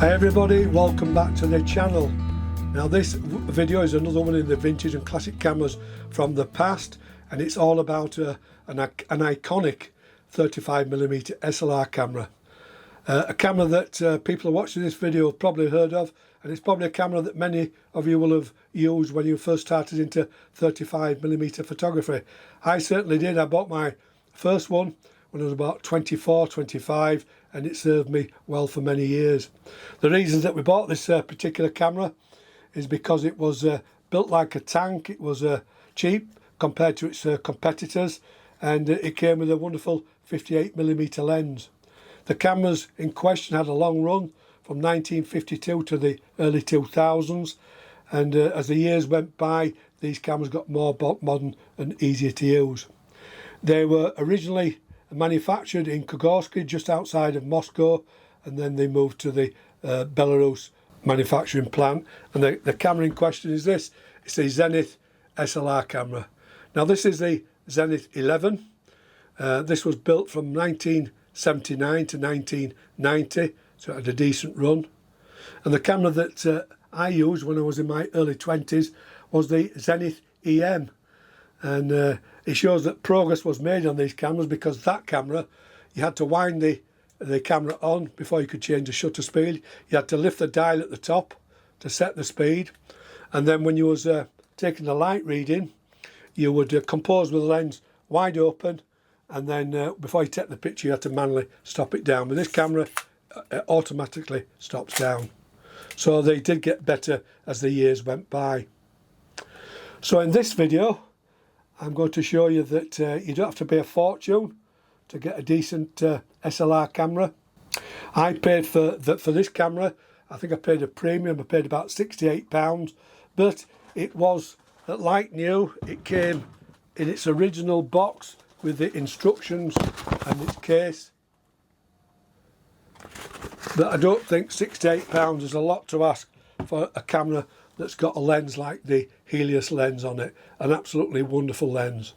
Hi everybody, welcome back to the channel. Now this video is another one in the vintage and classic cameras from the past, and it's all about an iconic 35mm SLR camera. A camera that people watching this video have probably heard of, and it's probably a camera that many of you will have used when you first started into 35mm photography. I certainly did. I bought my first one when I was about 24, 25, and it served me well for many years. The reasons that we bought this particular camera is because it was built like a tank. It was cheap compared to its competitors, and it came with a wonderful 58mm lens. The cameras in question had a long run from 1952 to the early 2000s, and as the years went by, these cameras got more modern and easier to use. They were originally manufactured in Kogorsky, just outside of Moscow, and then they moved to the Belarus manufacturing plant. And the camera in question is this. It's a Zenit SLR camera. Now this is the Zenit 11. This was built from 1979 to 1990, so it had a decent run. And the camera that I used when I was in my early 20s was the Zenit EM. And it shows that progress was made on these cameras, because that camera, you had to wind the camera on before you could change the shutter speed. You had to lift the dial at the top to set the speed, and then when you was taking the light reading, you would compose with the lens wide open, and then before you take the picture you had to manually stop it down. But this camera automatically stops down. So they did get better as the years went by. So in this video I'm going to show you that you don't have to pay a fortune to get a decent SLR camera. I paid for this camera, I think I paid a premium. I paid about £68, but it was like new. It came in its original box with the instructions and its case. But I don't think £68 is a lot to ask for a camera that's got a lens like the Helios lens on it. An absolutely wonderful lens.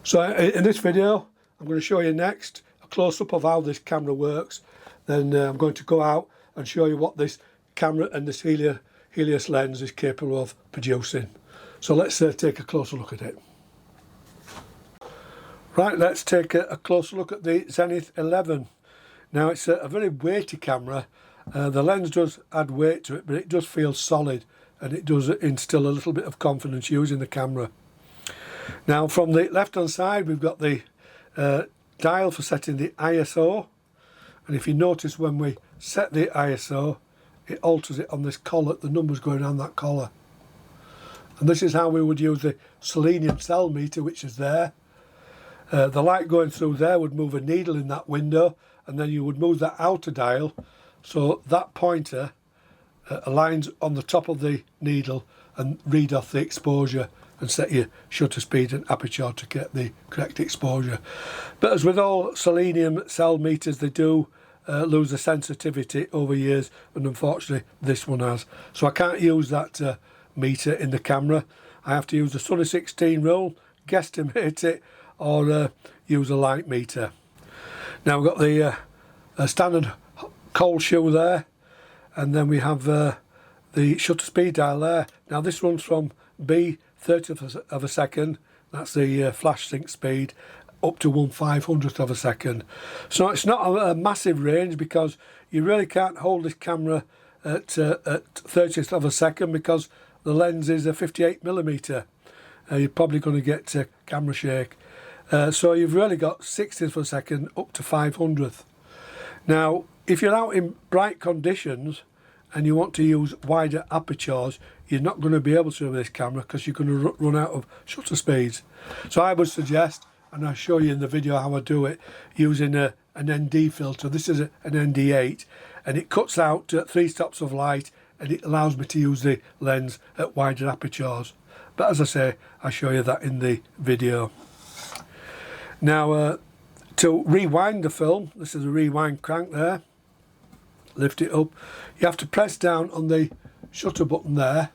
So in this video I'm going to show you next a close-up of how this camera works. Then I'm going to go out and show you what this camera and this Helios lens is capable of producing. So let's take a closer look at it. Right, let's take a closer look at the Zenit 11. Now it's a very weighty camera. The lens does add weight to it, but it does feel solid, and it does instill a little bit of confidence using the camera. Now from the left hand side we've got the dial for setting the ISO, and if you notice when we set the ISO it alters it on this collar, the numbers going on that collar. And this is how we would use the selenium cell meter, which is there. The light going through there would move a needle in that window, and then you would move that outer dial so that pointer aligns on the top of the needle and read off the exposure and set your shutter speed and aperture to get the correct exposure. But as with all selenium cell meters, they do lose the sensitivity over years, and unfortunately this one has. So I can't use that meter in the camera. I have to use the Sunny 16 rule, guesstimate it, or use a light meter. Now we've got the standard cold shoe there, and then we have the shutter speed dial there. Now this runs from B 30th of a second, that's the flash sync speed, up to 1/500th of a second. So it's not a massive range, because you really can't hold this camera at 30th of a second, because the lens is a 58mm. You're probably going to get camera shake. So you've really got 60th of a second up to 500th. Now if you're out in bright conditions and you want to use wider apertures, you're not going to be able to with this camera, because you're going to run out of shutter speeds. So I would suggest, and I'll show you in the video how I do it, using an ND filter. This is an ND8, and it cuts out 3 stops of light, and it allows me to use the lens at wider apertures. But as I say, I'll show you that in the video. Now to rewind the film, this is a rewind crank there. Lift it up. You have to press down on the shutter button there,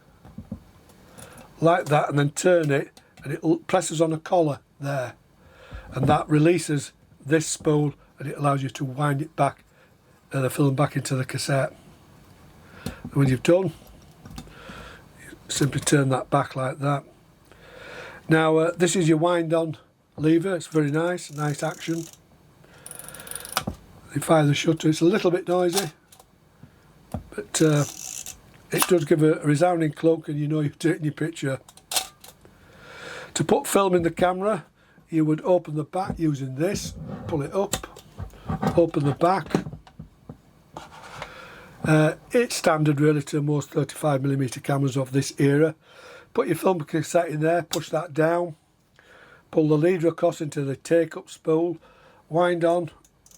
like that, and then turn it, and it presses on a collar there, and that releases this spool, and it allows you to wind it back, the film back into the cassette. And when you've done, you simply turn that back like that. Now this is your wind on lever. It's very nice action. You fire the shutter. It's a little bit noisy, but it does give a resounding clunk, and you know you've taken your picture. To put film in the camera, you would open the back using this, pull it up, open the back. It's standard really to most 35mm cameras of this era. Put your film cassette in there, push that down, pull the leader across into the take-up spool, wind on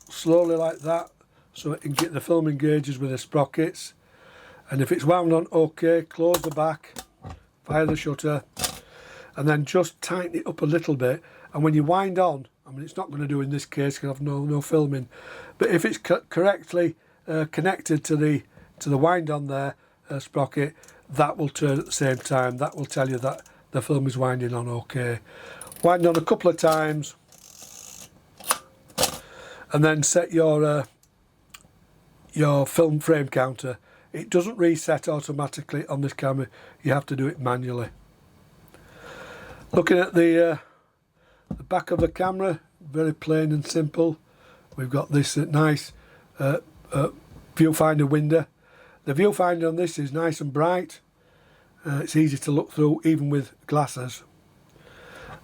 slowly like that so it can get the film engages with the sprockets. And if it's wound on okay, close the back, fire the shutter, and then just tighten it up a little bit. And when you wind on, I mean, it's not going to do in this case because I've no filming, but if it's correctly connected to the wind on there sprocket, that will turn at the same time. That will tell you that the film is winding on okay. Wind on a couple of times, and then set your film frame counter. It doesn't reset automatically on this camera. You have to do it manually. Looking at the back of the camera, very plain and simple. We've got this nice viewfinder window. The viewfinder on this is nice and bright. It's easy to look through even with glasses.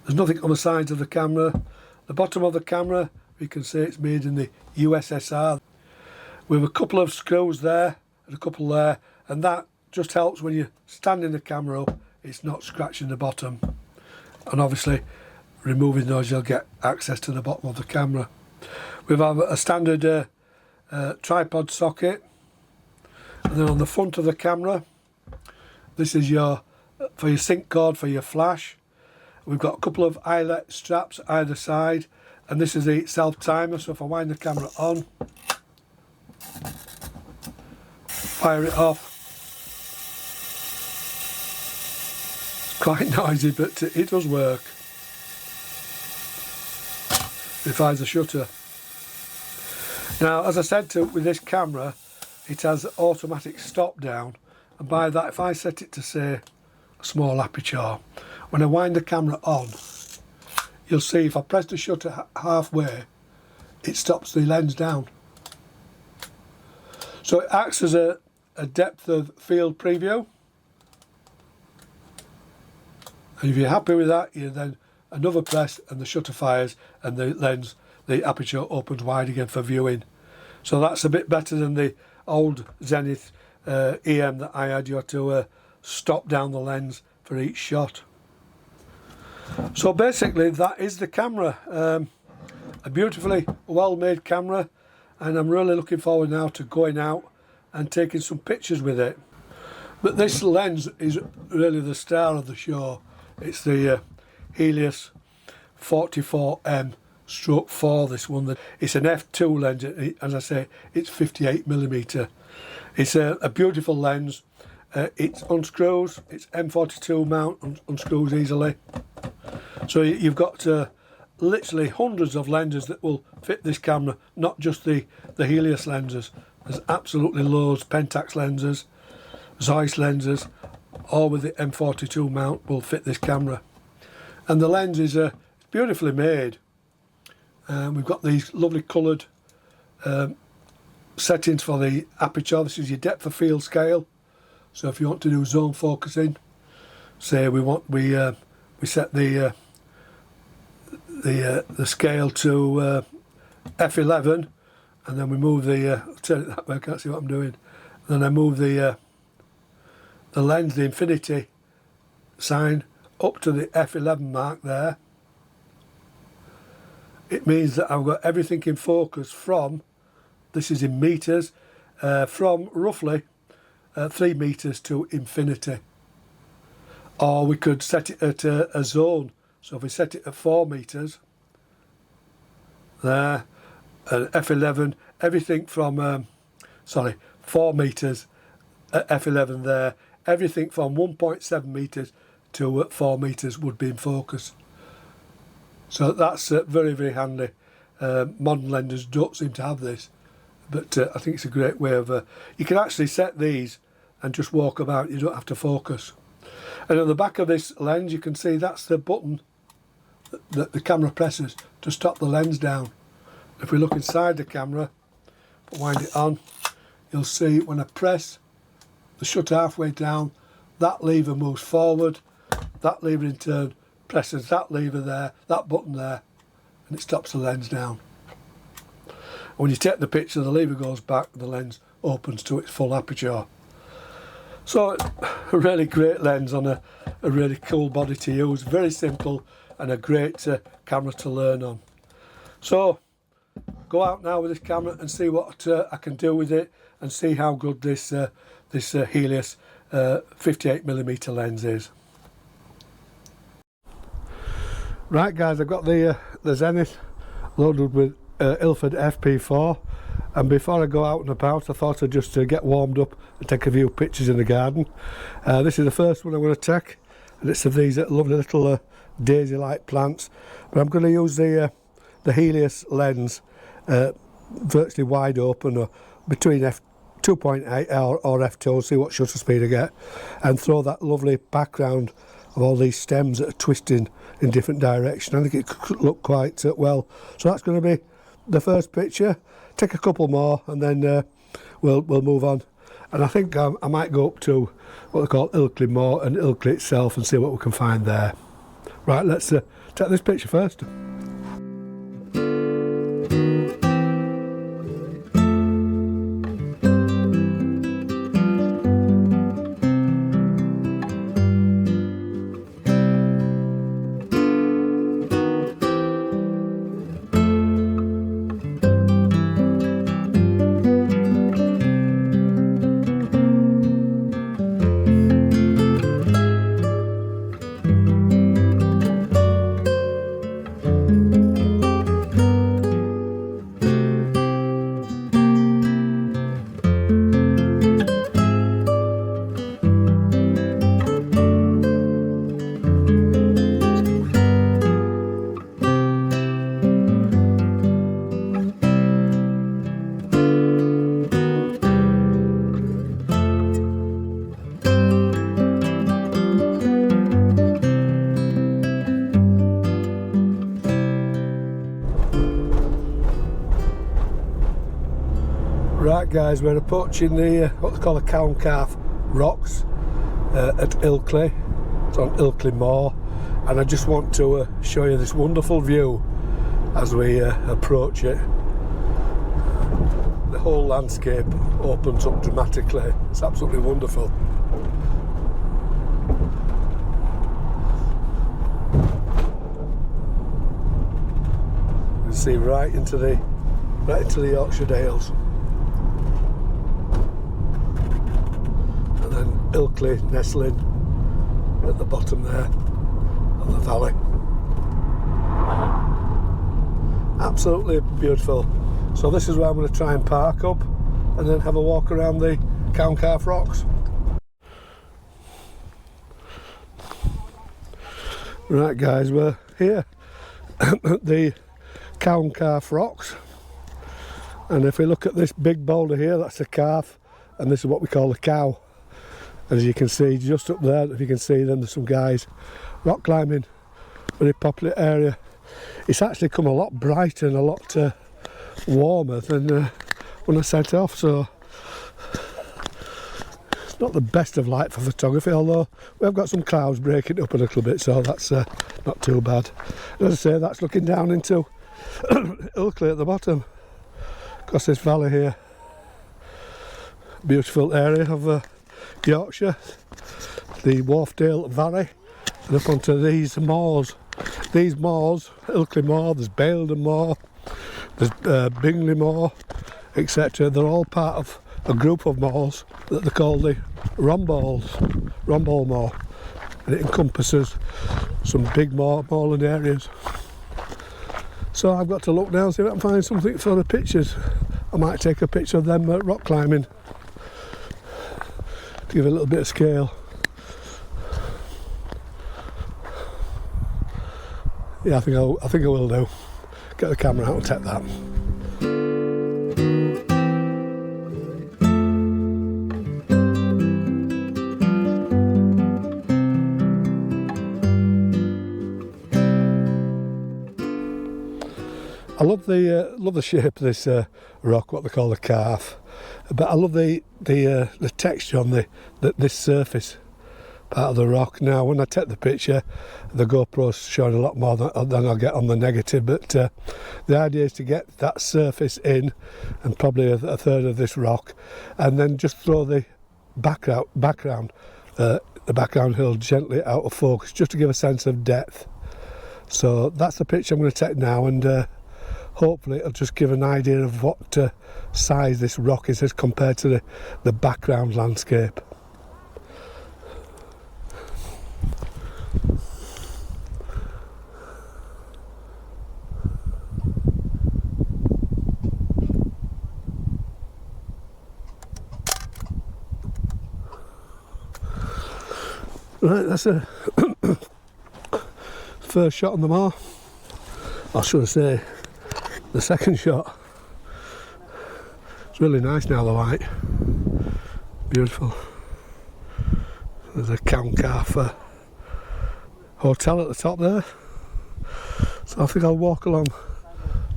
There's nothing on the sides of the camera. The bottom of the camera, we can see it's made in the USSR. We have a couple of screws there and a couple there, and that just helps when you're standing the camera up, it's not scratching the bottom. And obviously removing those, you'll get access to the bottom of the camera. We have a standard tripod socket, and then on the front of the camera, this is for your sync cord for your flash. We've got a couple of eyelet straps either side, and this is the self timer. So if I wind the camera on, fire it off. It's quite noisy, but it does work. It fires the shutter. Now, as I said with this camera, it has automatic stop down, and by that, if I set it to say a small aperture, when I wind the camera on, you'll see if I press the shutter halfway, it stops the lens down. So it acts as a depth of field preview, and if you're happy with that, you then another press and the shutter fires and the lens, the aperture opens wide again for viewing. So that's a bit better than the old Zenit EM that I had. You had to stop down the lens for each shot. So basically that is the camera. A beautifully well made camera, and I'm really looking forward now to going out and taking some pictures with it. But this lens is really the star of the show. It's the Helios 44M/4, this one. It's an f2 lens, as I say, it's 58mm. It's a beautiful lens. It unscrews, it's M42 mount, unscrews easily. So you've got literally hundreds of lenses that will fit this camera, not just the Helios lenses. There's absolutely loads, Pentax lenses, Zeiss lenses, all with the M42 mount will fit this camera. And the lens is beautifully made. We've got these lovely coloured settings for the aperture. This is your depth of field scale. So if you want to do zone focusing, say we set the scale to f11, and then we move turn it that way. I can't see what I'm doing. And then I move the lens, the infinity sign, up to the f11 mark there. It means that I've got everything in focus from, this is in meters, from roughly 3 meters to infinity. Or we could set it at a zone. So if we set it at 4 meters, there, f11, everything from 4 meters at f11 there, everything from 1.7 meters to 4 meters would be in focus. So that's very, very handy. Modern lenses don't seem to have this, but I think it's a great way of you can actually set these and just walk about. You don't have to focus. And at the back of this lens you can see that's the button that the camera presses to stop the lens down. If we look inside the camera, wind it on, you'll see when I press the shutter halfway down, that lever moves forward, that lever in turn presses that lever there, that button there, and it stops the lens down. When you take the picture, the lever goes back, the lens opens to its full aperture. So it's a really great lens on a really cool body to use, very simple and a great camera to learn on. So go out now with this camera and see what I can do with it, and see how good this Helios 58mm lens is. Right guys, I've got the Zenit loaded with Ilford FP4, and before I go out and about I thought I'd just get warmed up and take a few pictures in the garden. This is the first one I'm going to take, and it's of these lovely little daisy like plants, but I'm going to use the Helios lens virtually wide open, or between f2.8 or f2, see what shutter speed I get, and throw that lovely background of all these stems that are twisting in different directions. I think it could look quite well. So that's going to be the first picture. Take a couple more and then we'll move on. And I think I might go up to what they call Ilkley Moor and Ilkley itself and see what we can find there. Right, let's take this picture first. Right guys, we're approaching the what they call the Cow and Calf rocks at Ilkley. It's on Ilkley Moor, and I just want to show you this wonderful view as we approach it. The whole landscape opens up dramatically. It's absolutely wonderful. You can see right into the Yorkshire Dales. Ilkley nestling at the bottom there of the valley. Absolutely beautiful. So this is where I'm going to try and park up and then have a walk around the Cow and Calf rocks. Right guys, we're here at the Cow and Calf rocks, and if we look at this big boulder here, that's the calf, and this is what we call the cow. As you can see, just up there, if you can see them, there's some guys rock climbing. Very popular area. It's actually come a lot brighter and a lot warmer than when I set off, so it's not the best of light for photography, although we've got some clouds breaking up a little bit, so that's not too bad. As I say, that's looking down into Ilkley at the bottom, across this valley here. Beautiful area of Yorkshire, the Wharfdale Valley, and up onto these moors. These moors, Ilkley Moor, there's Baildon Moor, there's Bingley Moor, etc. They're all part of a group of moors that they call the Romball Moor, and it encompasses some big moorland areas. So I've got to look now and see if I can find something for the pictures. I might take a picture of them rock climbing, give it a little bit of scale. Yeah, I think I will do. Get the camera out and take that. I love the shape of this rock, what they call the calf, but I love the texture on this surface part of the rock. Now, when I take the picture, the GoPro's showing a lot more than I'll get on the negative, but the idea is to get that surface in, and probably a third of this rock, and then just throw the background hill gently out of focus, just to give a sense of depth. So that's the picture I'm going to take now, and hopefully it'll just give an idea of what size this rock is as compared to the background landscape. Right, that's a first shot on them all. Or should I say, the second shot. It's really nice now, the light. Beautiful. There's a Calf hotel at the top there. So I think I'll walk along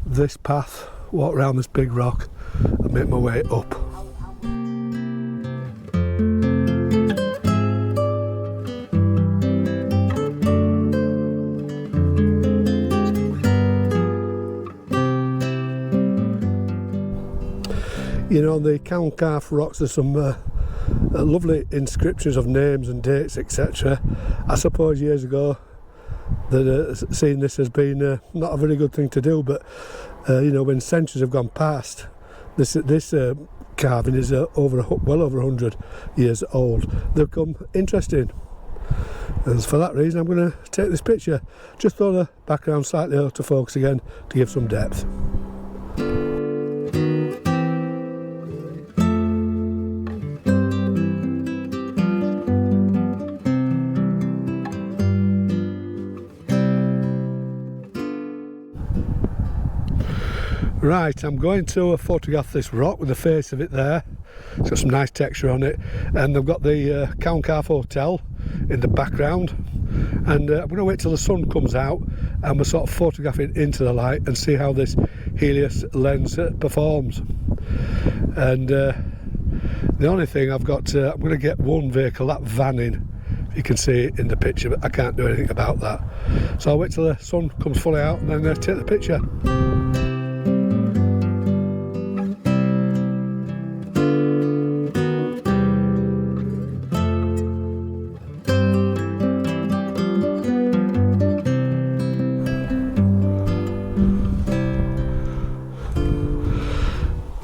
this path, walk around this big rock, and make my way up. You know, the Calf rocks, there's some lovely inscriptions of names and dates, etc. I suppose years ago that seeing this has been not a very good thing to do, but you know, when centuries have gone past, this carving is well over 100 years old. They've become interesting, and for that reason I'm going to take this picture. Just throw the background slightly out of focus again to give some depth. Right, I'm going to photograph this rock with the face of it there. It's got some nice texture on it, and they've got the Calf Hotel in the background, and I'm going to wait till the sun comes out and we'll sort of photograph it into the light and see how this Helios lens performs. And the only thing I've got, I'm going to get one vehicle, that van in, you can see it in the picture, but I can't do anything about that. So I'll wait till the sun comes fully out and then take the picture.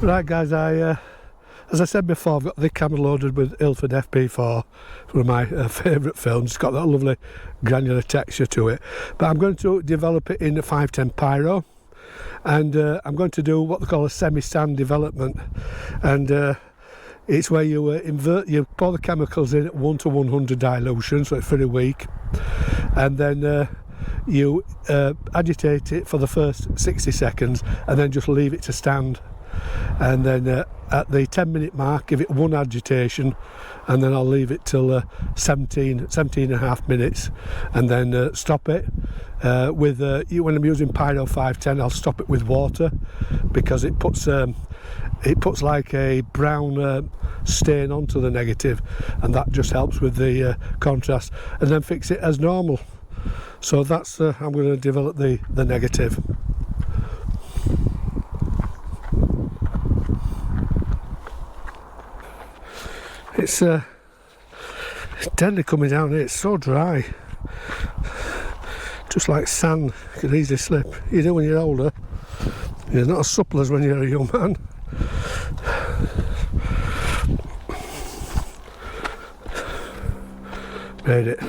Right guys, as I said before, I've got the camera loaded with Ilford FP4, one of my favourite films. It's got that lovely granular texture to it, but I'm going to develop it in 510 Pyro, and I'm going to do what they call a semi-sand development, and it's where you pour the chemicals in at 1 to 100 dilution, so it's very weak, and then you agitate it for the first 60 seconds and then just leave it to stand. And then at the 10-minute mark give it one agitation, and then I'll leave it till 17 and a half minutes, and then stop it with when I'm using Pyro 510, I'll stop it with water, because it puts like a brown stain onto the negative, and that just helps with the contrast, and then fix it as normal. So that's I'm going to develop the negative. It's deadly coming down here, it's so dry, just like sand, you could easily slip. You do when you're older, you're not as supple as when you're a young man. Made it.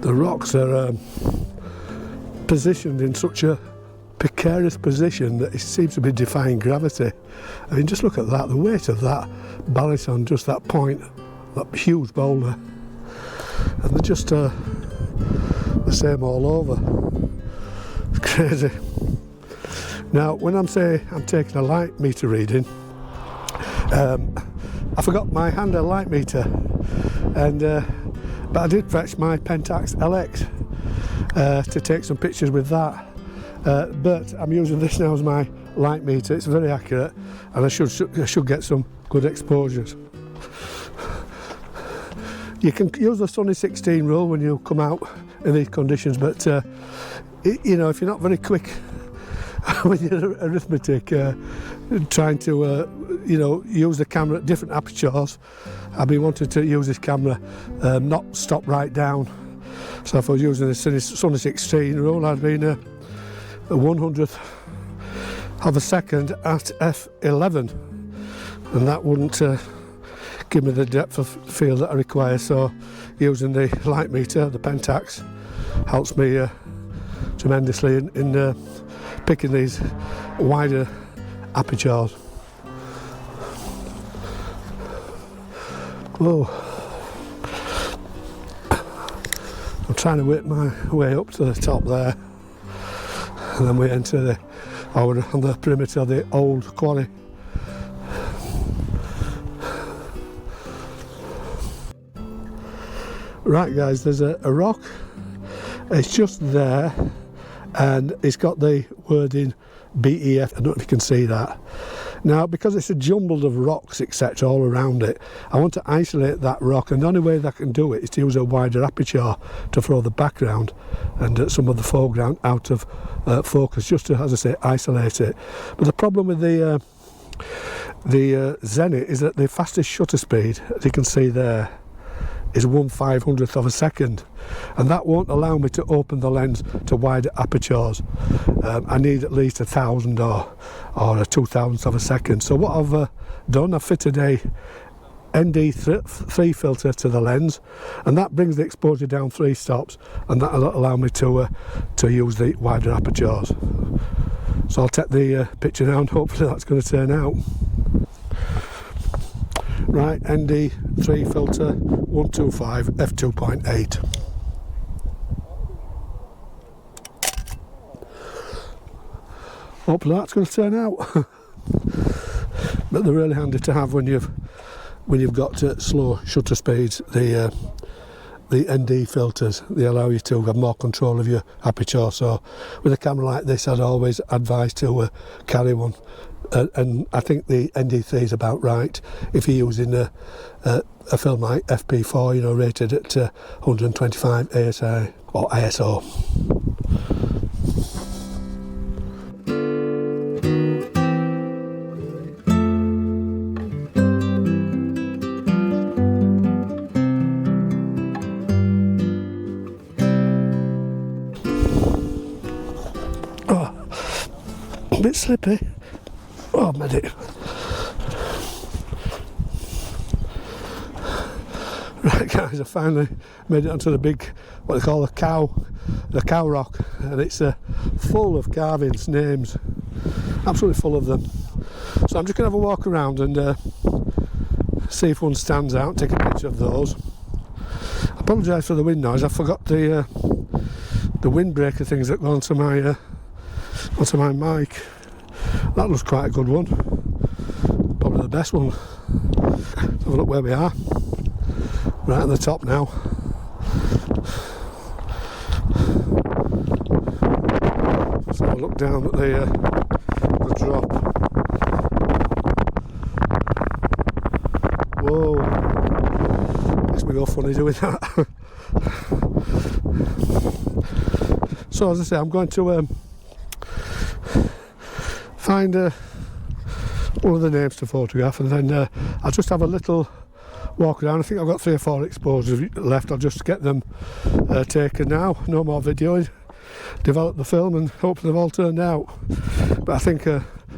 The rocks are positioned in such a precarious position that it seems to be defying gravity. I mean, just look at that, the weight of that balanced on just that point, that huge boulder. And they're just the same all over. It's crazy. Now, when I'm saying I'm taking a light meter reading, I forgot my handheld light meter, and but I did fetch my Pentax LX to take some pictures with that. But I'm using this now as my light meter. It's very accurate, and I should get some good exposures. You can use the Sunny 16 rule when you come out in these conditions, but you know, if you're not very quick with your arithmetic, trying to you know, use the camera at different apertures, I've been wanting to use this camera not stop right down. So if I was using the Sunny 16 rule, I'd been a 100th of a second at f11, and that wouldn't give me the depth of field that I require. So using the light meter, the Pentax, helps me tremendously in picking these wider apertures. Whoa. I'm trying to work my way up to the top there, and then we enter on the perimeter of the old quarry. Right guys, there's a rock, it's just there, and it's got the wording BEF, I don't know if you can see that. Now, because it's a jumble of rocks etc all around it, I want to isolate that rock, and the only way that I can do it is to use a wider aperture to throw the background and some of the foreground out of focus, just to, as I say, isolate it. But the problem with the Zenit is that the fastest shutter speed, as you can see there, is 1/500th of a second, and that won't allow me to open the lens to wider apertures. I need at least 1,000 or a 2,000th of a second. So what I've done, I've fitted a ND3 filter to the lens, and that brings the exposure down 3 stops, and that'll allow me to use the wider apertures. So I'll take the picture now, and hopefully that's going to turn out. Right, ND3 filter 125 f2.8. Hopefully that's going to turn out. But they're really handy to have when you've got slow shutter speeds. The ND filters, they allow you to have more control of your aperture. So with a camera like this, I'd always advise to carry one. And I think the ND3 is about right if you're using a film like FP4, you know, rated at 125 ASI or ISO. Oh, a bit slippy. Oh, medic. Right guys, I finally made it onto the big, what they call the cow rock, and it's full of carvings, names, absolutely full of them. So I'm just going to have a walk around and see if one stands out, take a picture of those. I apologise for the wind noise, I forgot the windbreaker things that go onto my mic. That looks quite a good one, probably the best one. Let's have a look where we are. Right at the top now. Let's have a look down at the drop. Whoa, makes me go funny doing that. So as I say, I'm going to find one of the names to photograph, and then I'll just have a little walk around. I think I've got 3 or 4 exposures left. I'll just get them taken now, no more videoing, develop the film and hope they've all turned out. But I think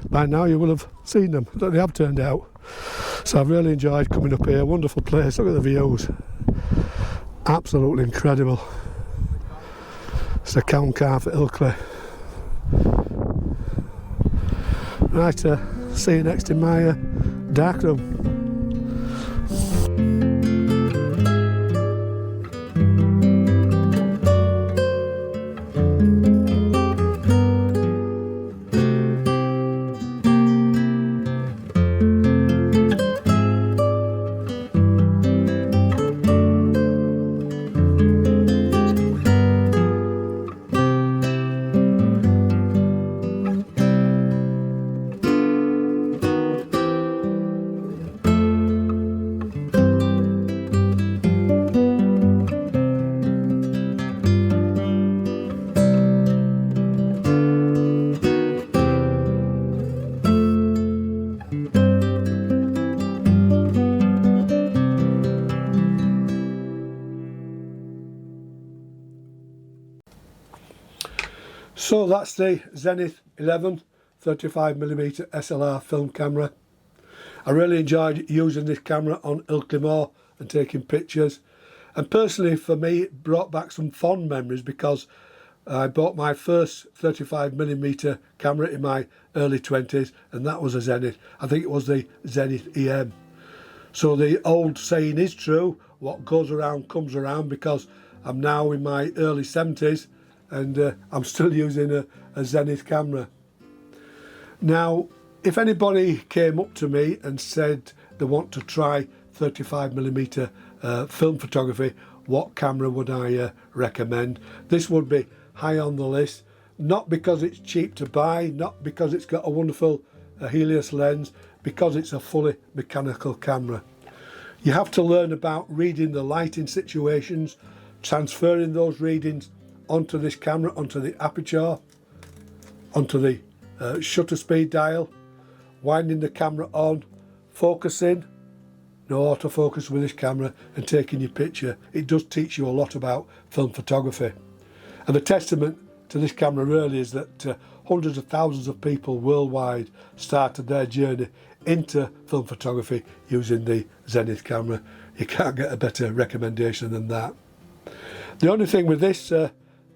by now you will have seen them, that they have turned out. So I've really enjoyed coming up here, wonderful place, look at the views, absolutely incredible. It's the Cown Calf at Ilkley. Right, see you next in my darkroom. So that's the Zenit 11 35mm SLR film camera. I really enjoyed using this camera on Ilkley Moor and taking pictures, and personally for me it brought back some fond memories because I bought my first 35mm camera in my early 20s, and that was a Zenit. I think it was the Zenit EM. So the old saying is true, what goes around comes around, because I'm now in my early 70s and I'm still using a Zenit camera. Now, if anybody came up to me and said they want to try 35mm film photography, what camera would I recommend? This would be high on the list, not because it's cheap to buy, not because it's got a wonderful Helios lens, because it's a fully mechanical camera. You have to learn about reading the lighting situations, transferring those readings onto this camera, onto the aperture, onto the shutter speed dial, winding the camera on, focusing, no autofocus with this camera, and taking your picture. It does teach you a lot about film photography. And the testament to this camera really is that hundreds of thousands of people worldwide started their journey into film photography using the Zenit camera. You can't get a better recommendation than that. The only thing with this,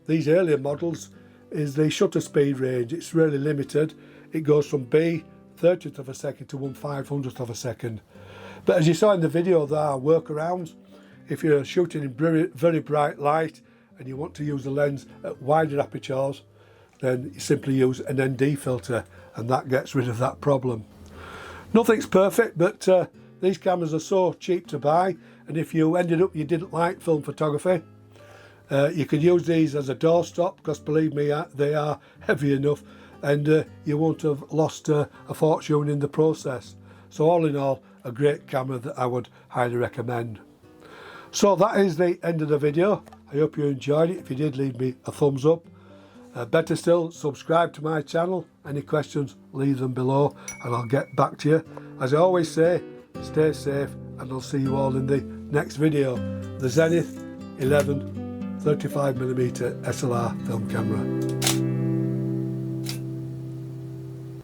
these earlier models, is the shutter speed range. It's really limited. It goes from B 30th of a second to 1/500th of a second. But as you saw in the video, there are workarounds. If you're shooting in very bright light and you want to use the lens at wider apertures, then you simply use an ND filter and that gets rid of that problem. Nothing's perfect, but these cameras are so cheap to buy, and if you ended up you didn't like film photography, you could use these as a doorstop, because believe me, they are heavy enough, and you won't have lost a fortune in the process. So all in all, a great camera that I would highly recommend. So that is the end of the video. I hope you enjoyed it. If you did, leave me a thumbs up. Better still, subscribe to my channel. Any questions, leave them below and I'll get back to you. As I always say, stay safe, and I'll see you all in the next video. The Zenit 11 35mm SLR film camera.